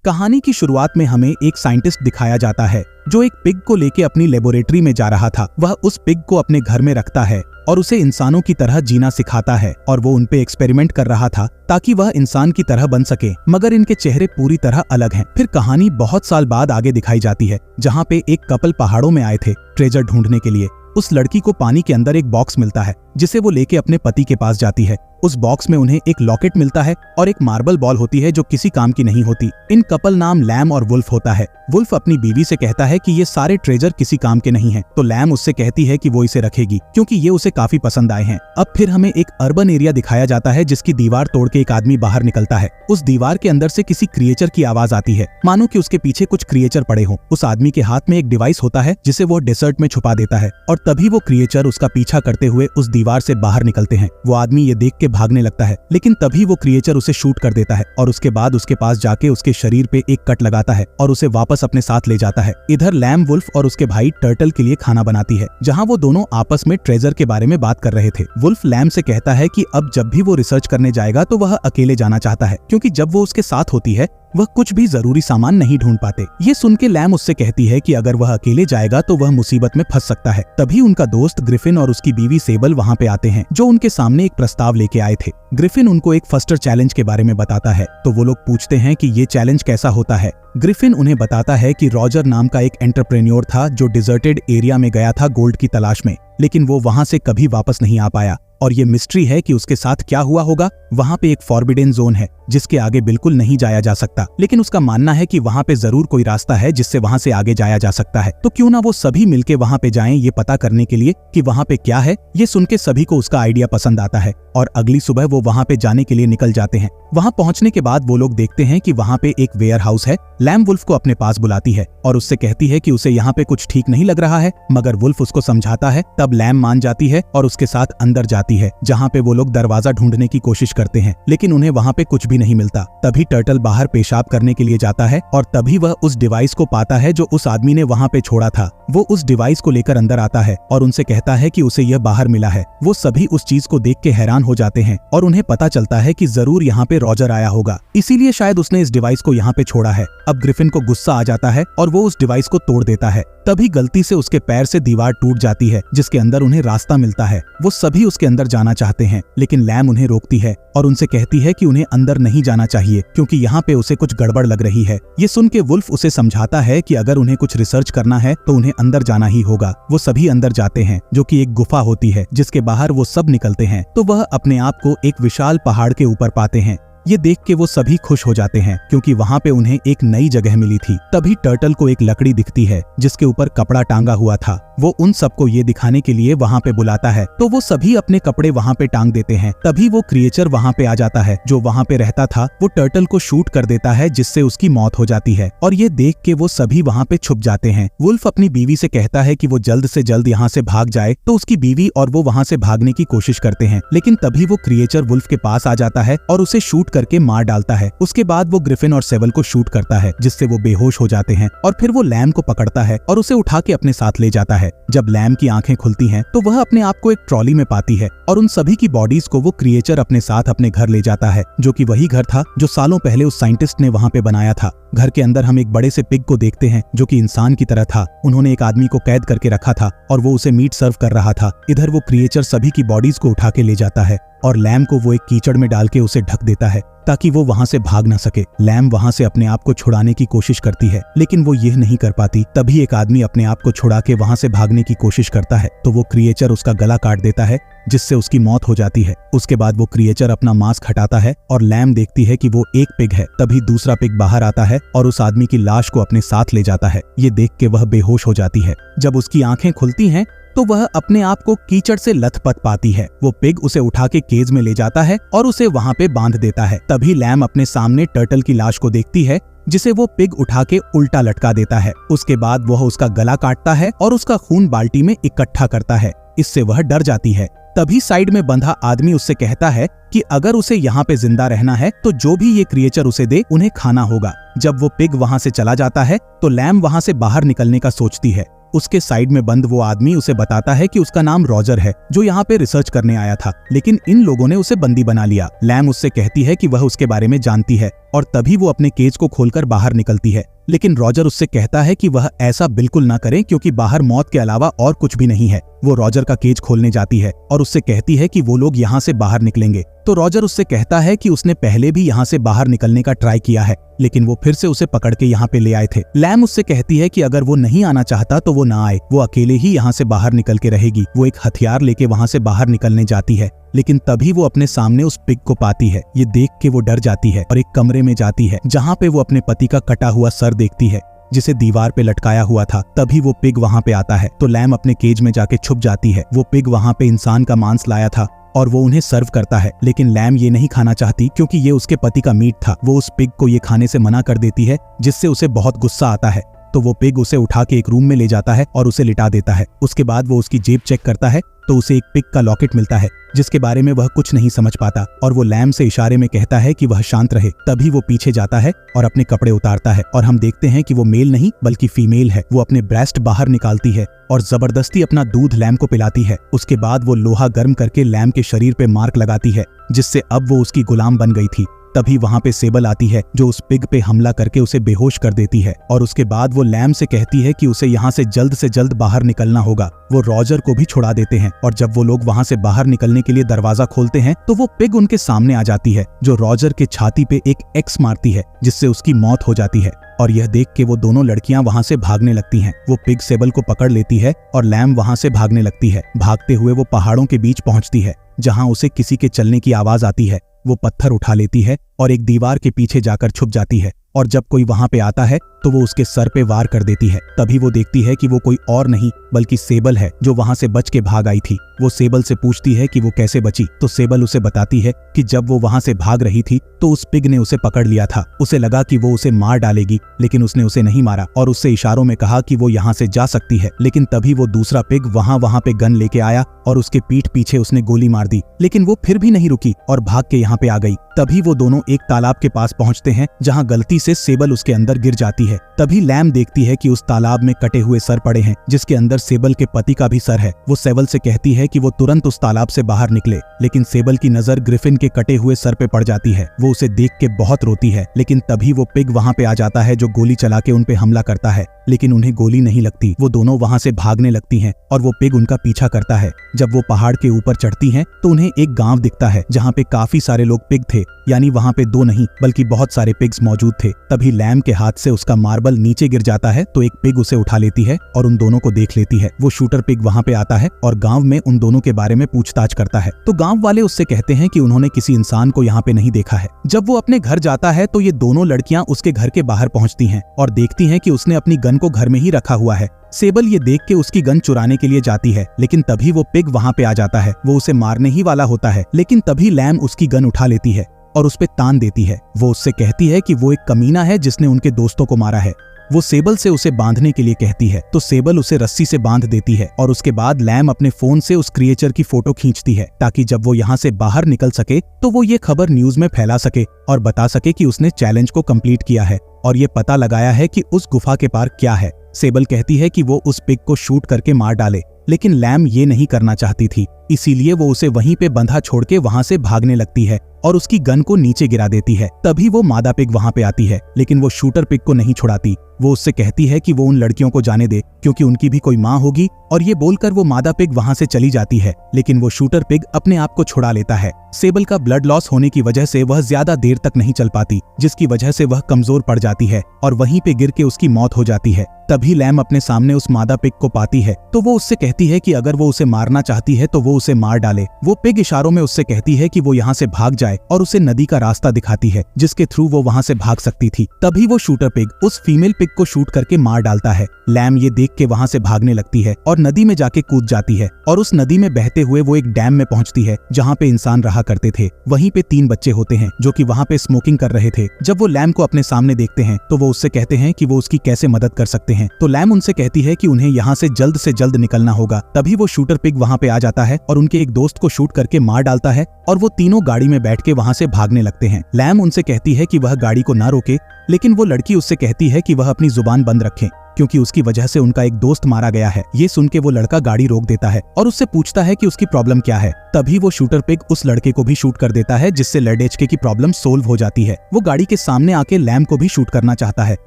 कहानी की शुरुआत में हमें एक साइंटिस्ट दिखाया जाता है जो एक पिग को लेके अपनी लेबोरेटरी में जा रहा था। वह उस पिग को अपने घर में रखता है और उसे इंसानों की तरह जीना सिखाता है और वो उनपे एक्सपेरिमेंट कर रहा था ताकि वह इंसान की तरह बन सके, मगर इनके चेहरे पूरी तरह अलग हैं। फिर कहानी बहुत साल बाद आगे दिखाई जाती है जहाँ पे एक कपल पहाड़ों में आए थे ट्रेजर ढूंढने के लिए। उस लड़की को पानी के अंदर एक बॉक्स मिलता है जिसे वो लेके अपने पति के पास जाती है। उस बॉक्स में उन्हें एक लॉकेट मिलता है और एक मार्बल बॉल होती है जो किसी काम की नहीं होती। इन कपल नाम लैम और वुल्फ होता है। वुल्फ अपनी बीवी से कहता है कि ये सारे ट्रेजर किसी काम के नहीं हैं, तो लैम उससे कहती है कि वो इसे रखेगी क्योंकि ये उसे काफी पसंद आए हैं। अब फिर हमें एक अर्बन एरिया दिखाया जाता है जिसकी दीवार तोड़ के एक आदमी बाहर निकलता है। उस दीवार के अंदर से किसी क्रिएचर की आवाज आती है, मानो कि उसके पीछे कुछ क्रिएचर पड़े हों। उस आदमी के हाथ में एक डिवाइस होता है जिसे वो डेजर्ट में छुपा देता है और तभी वो क्रिएचर उसका पीछा करते हुए उस दीवार से बाहर निकलते हैं। वो आदमी ये देख के भागने लगता है, लेकिन तभी वो क्रिएचर उसे शूट कर देता है और उसके बाद उसके पास जाके उसके शरीर पे एक कट लगाता है और उसे वापस अपने साथ ले जाता है। इधर लैम वुल्फ और उसके भाई टर्टल के लिए खाना बनाती है जहाँ वो दोनों आपस में ट्रेजर के बारे में बात कर रहे थे। वुल्फ लैम से कहता है कि अब जब भी वो रिसर्च करने जाएगा तो वह अकेले जाना चाहता है क्योंकि जब वो उसके साथ होती है वह कुछ भी जरूरी सामान नहीं ढूंढ पाते। ये सुन के लैम उससे कहती है कि अगर वह अकेले जाएगा तो वह मुसीबत में फंस सकता है। तभी उनका दोस्त ग्रिफिन और उसकी बीवी सेबल वहाँ पे आते हैं जो उनके सामने एक प्रस्ताव लेके आए थे। ग्रिफिन उनको एक फस्टर चैलेंज के बारे में बताता है तो वो लोग पूछते हैं कि ये चैलेंज कैसा होता है। ग्रिफिन उन्हें बताता है कि रॉजर नाम का एक एंटरप्रेन्योर था जो डिजर्टेड एरिया में गया था गोल्ड की तलाश में, लेकिन वो वहां से कभी वापस नहीं आ पाया और ये मिस्ट्री है कि उसके साथ क्या हुआ होगा। वहां पे एक फॉरबिडन जोन है जिसके आगे बिल्कुल नहीं जाया जा सकता, लेकिन उसका मानना है कि वहां पे जरूर कोई रास्ता है जिससे वहां से आगे जाया जा सकता है। तो क्यों ना वो सभी मिलके वहां पे जाएं ये पता करने के लिए कि वहां पे क्या है। ये सुन के सभी को उसका आइडिया पसंद आता है और अगली सुबह वो वहां पे जाने के लिए निकल जाते हैं। वहां पहुंचने के बाद वो लोग देखते हैं कि वहां पे एक वेयर हाउस है। लैम वुल्फ को अपने पास बुलाती है और उससे कहती है कि उसे यहाँ पे कुछ ठीक नहीं लग रहा है, मगर वुल्फ उसको समझाता है। तब लैम मान जाती है और उसके साथ अंदर जाती है जहाँ पे वो लोग दरवाजा ढूंढने की कोशिश करते हैं, लेकिन उन्हें वहाँ पे कुछ भी नहीं मिलता। तभी टर्टल बाहर पेशाब करने के लिए जाता है और तभी वह उस डिवाइस को पाता है जो उस आदमी ने वहाँ पे छोड़ा था। वो उस डिवाइस को लेकर अंदर आता है और उनसे कहता है कि उसे यह बाहर मिला है। वो सभी उस चीज को देख के हैरान हो जाते हैं और उन्हें पता चलता है कि जरूर यहाँ पे रॉजर आया होगा, इसीलिए शायद उसने इस डिवाइस को यहाँ पे छोड़ा है। अब ग्रिफिन को गुस्सा आ जाता है और वो उस डिवाइस को तोड़ देता है। तभी गलती से उसके पैर से दीवार टूट जाती है जिसके अंदर उन्हें रास्ता मिलता है। वो सभी उसके अंदर जाना चाहते हैं, लेकिन लैम उन्हें रोकती है और उनसे कहती है कि उन्हें अंदर नहीं जाना चाहिए क्योंकि यहाँ पे उसे कुछ गड़बड़ लग रही है। ये सुन के वुल्फ उसे समझाता है कि अगर उन्हें कुछ रिसर्च करना है तो उन्हें अंदर जाना ही होगा। वो सभी अंदर जाते हैं जो कि एक गुफा होती है जिसके बाहर वो सब निकलते हैं तो वह अपने आप को एक विशाल पहाड़ के ऊपर पाते हैं। ये देख के वो सभी खुश हो जाते हैं क्योंकि वहाँ पे उन्हें एक नई जगह मिली थी। तभी टर्टल को एक लकड़ी दिखती है जिसके ऊपर कपड़ा टांगा हुआ था। वो उन सबको ये दिखाने के लिए वहाँ पे बुलाता है तो वो सभी अपने कपड़े वहाँ पे टांग देते हैं। तभी वो क्रिएचर वहाँ पे आ जाता है जो वहाँ पे रहता था। वो टर्टल को शूट कर देता है जिससे उसकी मौत हो जाती है और ये देख के वो सभी वहाँ पे छुप जाते हैं। वुल्फ अपनी बीवी से कहता है कि वो जल्द से जल्द यहाँ से भाग जाए तो उसकी बीवी और वो वहाँ से भागने की कोशिश करते हैं, लेकिन तभी वो क्रिएचर वुल्फ के पास आ जाता है और उसे शूट करके मार डालता है। उसके बाद वो ग्रिफिन और सेबल को शूट करता है जिससे वो बेहोश हो जाते हैं और फिर वो लैम को पकड़ता है और उसे उठा के अपने साथ ले जाता है। जब लैम की आंखें खुलती हैं तो वह अपने आप को एक ट्रॉली में पाती है और उन सभी की बॉडीज को वो क्रिएचर अपने साथ अपने घर ले जाता है जो कि वही घर था जो सालों पहले उस साइंटिस्ट ने वहाँ पे बनाया था। घर के अंदर हम एक बड़े से पिग को देखते हैं जो कि इंसान की तरह था। उन्होंने एक आदमी को कैद करके रखा था और वो उसे मीट सर्व कर रहा था। इधर वो क्रिएचर सभी की बॉडीज को उठा के ले जाता है और लैम को वो एक कीचड़ में डाल के उसे ढक देता है ताकि वो वहां से भाग ना सके। लैम वहां से अपने आप को छुड़ाने की कोशिश करती है लेकिन वो यह नहीं कर पाती। तभी एक आदमी अपने आप को छुड़ा के वहां से भागने की कोशिश करता है तो वो क्रिएचर उसका गला काट देता है जिससे उसकी मौत हो जाती है। उसके बाद वो क्रिएचर अपना मास्क हटाता है और लैम देखती है कि वो एक पिग है। तभी दूसरा पिग बाहर आता है और उस आदमी की लाश को अपने साथ ले जाता है। ये देख के वह बेहोश हो जाती है। जब उसकी आंखें खुलती हैं तो वह अपने आप को कीचड़ से लथपथ पाती है। वो पिग उसे उठा के केज में ले जाता है और उसे वहाँ पे बांध देता है। तभी लैम अपने सामने टर्टल की लाश को देखती है जिसे वो पिग उठा के उल्टा लटका देता है। उसके बाद वह उसका गला काटता है और उसका खून बाल्टी में इकट्ठा करता है। इससे वह डर जाती है। तभी साइड में बंधा आदमी उससे कहता है कि अगर उसे यहाँ पे जिंदा रहना है तो जो भी ये क्रिएचर उसे दे उन्हें खाना होगा। जब वो पिग वहाँ से चला जाता है तो लैम वहाँ से बाहर निकलने का सोचती है। उसके साइड में बंद वो आदमी उसे बताता है कि उसका नाम रॉजर है जो यहाँ पे रिसर्च करने आया था, लेकिन इन लोगों ने उसे बंदी बना लिया। लैम उससे कहती है कि वह उसके बारे में जानती है और तभी वो अपने केज को खोलकर बाहर निकलती है। लेकिन रॉजर उससे कहता है कि वह ऐसा बिल्कुल ना करे क्योंकि बाहर मौत के अलावा और कुछ भी नहीं है। वो रॉजर का केज खोलने जाती है और उससे कहती है कि वो लोग यहाँ से बाहर निकलेंगे। तो रॉजर उससे कहता है कि उसने पहले भी यहाँ से बाहर निकलने का ट्राई किया है, लेकिन वो फिर से उसे पकड़ के यहाँ पे ले आए थे। लैम उससे कहती है कि अगर वो नहीं आना चाहता तो वो ना आए, वो अकेले ही यहाँ से बाहर निकल के रहेगी। वो एक हथियार लेके वहाँ से बाहर निकलने जाती है, लेकिन तभी वो अपने सामने उस पिग को पाती है। ये देख के वो डर जाती है और एक कमरे में जाती है जहाँ पे वो अपने पति का कटा हुआ सर देखती है जिसे दीवार पे लटकाया हुआ था। तभी वो पिग वहाँ पे आता है तो लैम अपने केज में जाके छुप जाती है। वो पिग वहाँ पे इंसान का मांस लाया था और वो उन्हें सर्व करता है, लेकिन लैम ये नहीं खाना चाहती क्योंकि ये उसके पति का मीट था। वो उस पिग को ये खाने से मना कर देती है, जिससे उसे बहुत गुस्सा आता है। तो वो पिग उसे उठा के एक रूम में ले जाता है और उसे लिटा देता है। उसके बाद वो उसकी जेब चेक करता है तो उसे एक पिग का लॉकेट मिलता है जिसके बारे में वह कुछ नहीं समझ पाता, और वो लैम से इशारे में कहता है कि वह शांत रहे। तभी वो पीछे जाता है और अपने कपड़े उतारता है और हम देखते हैं कि वो मेल नहीं बल्कि फीमेल है। वो अपने ब्रेस्ट बाहर निकालती है और जबरदस्ती अपना दूध लैम को पिलाती है। उसके बाद वो लोहा गर्म करके लैम के शरीर पे मार्क लगाती है, जिससे अब वो उसकी गुलाम बन गई थी। तभी वहाँ पे सेबल आती है जो उस पिग पे हमला करके उसे बेहोश कर देती है, और उसके बाद वो लैम से कहती है कि उसे यहाँ से जल्द बाहर निकलना होगा। वो रॉजर को भी छुड़ा देते हैं और जब वो लोग वहाँ से बाहर निकलने के लिए दरवाजा खोलते हैं तो वो पिग उनके सामने आ जाती है जो रॉजर के छाती पे एक एक्स मारती है, जिससे उसकी मौत हो जाती है। और यह देख के वो दोनों लड़कियां वहां से भागने लगती हैं। वो पिग सेबल को पकड़ लेती है और लैम वहां से भागने लगती है। भागते हुए वो पहाड़ों के बीच पहुंचती है जहां उसे किसी के चलने की आवाज आती है। वो पत्थर उठा लेती है और एक दीवार के पीछे जाकर छुप जाती है, और जब कोई वहां पे आता है तो वो उसके सर पे वार कर देती है। तभी वो देखती है कि वो कोई और नहीं बल्कि सेबल है जो वहां से बच के भाग आई थी। वो सेबल से पूछती है कि वो कैसे बची, तो सेबल उसे बताती है कि जब वो वहां से भाग रही थी तो उस पिग ने उसे पकड़ लिया था। उसे लगा कि वो उसे मार डालेगी, लेकिन उसने उसे नहीं मारा और उससे इशारों में कहा कि वो यहाँ से जा सकती है। लेकिन तभी वो दूसरा पिग वहां पे गन लेके आया और उसके पीठ पीछे उसने गोली मार दी, लेकिन वो फिर भी नहीं रुकी और भाग के यहाँ पे आ गई। तभी वो दोनों एक तालाब के पास पहुंचते हैं जहां गलती से सेबल उसके अंदर गिर जाती है। तभी लैम देखती है कि उस तालाब में कटे हुए सर पड़े हैं जिसके अंदर सेबल के पति का भी सर है। वो सेबल से कहती है कि वो तुरंत उस तालाब से बाहर निकले, लेकिन सेबल की नजर ग्रिफिन के कटे हुए सर पे पड़ जाती है। वो उसे देख के बहुत रोती है, लेकिन तभी वो पिग वहां पे आ जाता है जो गोली चला के उन पे हमला करता है, लेकिन उन्हें गोली नहीं लगती। वो दोनों वहां से भागने लगती हैं और वो पिग उनका पीछा करता है। जब वो पहाड़ के ऊपर चढ़ती हैं तो उन्हें एक गांव दिखता है जहां पे काफी सारे लोग पिग थे, यानी वहां पे दो नहीं बल्कि बहुत सारे पिग्स मौजूद थे। तभी लैम के हाथ से उसका मार्बल नीचे गिर जाता है तो एक पिग उसे उठा लेती है और उन दोनों को देख लेती है। वो शूटर पिग वहां पे आता है और गांव में उन दोनों के बारे में पूछताछ करता है, तो गांव वाले उससे कहते हैं कि उन्होंने किसी इंसान को यहाँ पे नहीं देखा है। जब वो अपने घर जाता है तो ये दोनों लड़कियां उसके घर के बाहर पहुंचती हैं और देखती हैं कि उसने अपनी गन को घर में ही रखा हुआ है। सेबल ये देख के उसकी गन चुराने के लिए जाती है, लेकिन तभी वो पिग वहां पे आ जाता है। वो उसे मारने ही वाला होता है, लेकिन तभी लैम उसकी गन उठा लेती है और उस पे तान देती है। वो उससे कहती है कि वो एक कमीना है जिसने उनके दोस्तों को मारा है। वो सेबल से उसे बांधने के लिए कहती है, तो सेबल उसे रस्सी से बांध देती है और उसके बाद लैम अपने फोन से उस क्रिएचर की फोटो खींचती है ताकि जब वो यहाँ से बाहर निकल सके तो वो ये खबर न्यूज में फैला सके और बता सके कि उसने चैलेंज को कंप्लीट किया है और ये पता लगाया है कि उस गुफा के पार क्या है। सेबल कहती है कि वो उस पिग को शूट करके मार डाले, लेकिन लैम ये नहीं करना चाहती थी, इसीलिए वो उसे वहीं पे बंधा छोड़ के वहां से भागने लगती है और उसकी गन को नीचे गिरा देती है। तभी वो मादा पिग वहां पे आती है, लेकिन वो शूटर पिग को नहीं छुड़ाती। वो उससे कहती है कि वो उन लड़कियों को जाने दे क्योंकि उनकी भी कोई माँ होगी, और ये बोलकर वो मादा पिग वहां से चली जाती है, लेकिन वो शूटर पिग अपने आप को छुड़ा लेता है। सेबल का ब्लड लॉस होने की वजह से वह ज्यादा देर तक नहीं चल पाती, जिसकी वजह से वह कमजोर पड़ जाती है और वहीं पे गिर के उसकी मौत हो जाती है। तभी लैम अपने सामने उस मादा पिग को पाती है तो वो उससे कहती है कि अगर वो उसे मारना चाहती है तो वो उसे मार डाले। वो पिग इशारों में उससे कहती है कि वो यहाँ से भाग जाए और उसे नदी का रास्ता दिखाती है जिसके थ्रू वो वहाँ से भाग सकती थी। तभी वो शूटर पिग उस फीमेल पिग को शूट करके मार डालता है। लैम ये देख के वहाँ से भागने लगती है और नदी में जाके कूद जाती है और उस नदी में बहते हुए वो एक डैम में पहुँचती है जहाँ पे इंसान रहा करते थे। वहीं पे 3 बच्चे होते हैं जो कि वहाँ पे स्मोकिंग कर रहे थे। जब वो लैम को अपने सामने देखते हैं तो वो उससे कहते हैं कि वो उसकी कैसे मदद कर सकते हैं, तो लैम उनसे कहती है कि उन्हें यहाँ से जल्द निकलना होगा। तभी वो शूटर पिग वहाँ पे आ जाता है और उनके एक दोस्त को शूट करके मार डालता है और वो तीनों गाड़ी में बैठ के वहाँ से भागने लगते हैं। लैम उनसे कहती है कि वह गाड़ी को ना रोके, लेकिन वो लड़की उससे कहती है कि वह अपनी जुबान बंद रखें। क्योंकि उसकी वजह से उनका एक दोस्त मारा गया है। ये सुन के वो लड़का गाड़ी रोक देता है और उससे पूछता है कि उसकी प्रॉब्लम क्या है। तभी वो शूटर पिग उस लड़के को भी शूट कर देता है, जिससे लेडेचके की प्रॉब्लम सोल्व हो जाती है। वो गाड़ी के सामने आके लैम को भी शूट करना चाहता है,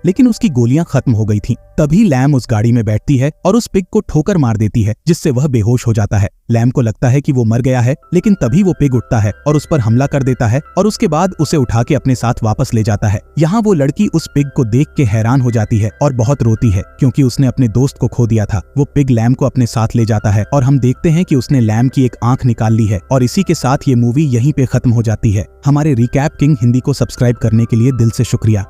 लेकिन उसकी गोलियां खत्म हो गई थी। तभी लैम उस गाड़ी में बैठती है और उस पिग को ठोकर मार देती है, जिससे वह बेहोश हो जाता है। लैम को लगता है कि वो मर गया है, लेकिन तभी वो पिग उठता है और उस पर हमला कर देता है और उसके बाद उसे उठा के अपने साथ वापस ले जाता है। यहाँ वो लड़की उस पिग को देख के हैरान हो जाती है और बहुत रोती है, क्योंकि उसने अपने दोस्त को खो दिया था। वो पिग लैम को अपने साथ ले जाता है और हम देखते हैं कि उसने लैम की एक आंख निकाल ली है। और इसी के साथ ये मूवी यहीं पे खत्म हो जाती है। हमारे रिकैप किंग हिंदी को सब्सक्राइब करने के लिए दिल से शुक्रिया।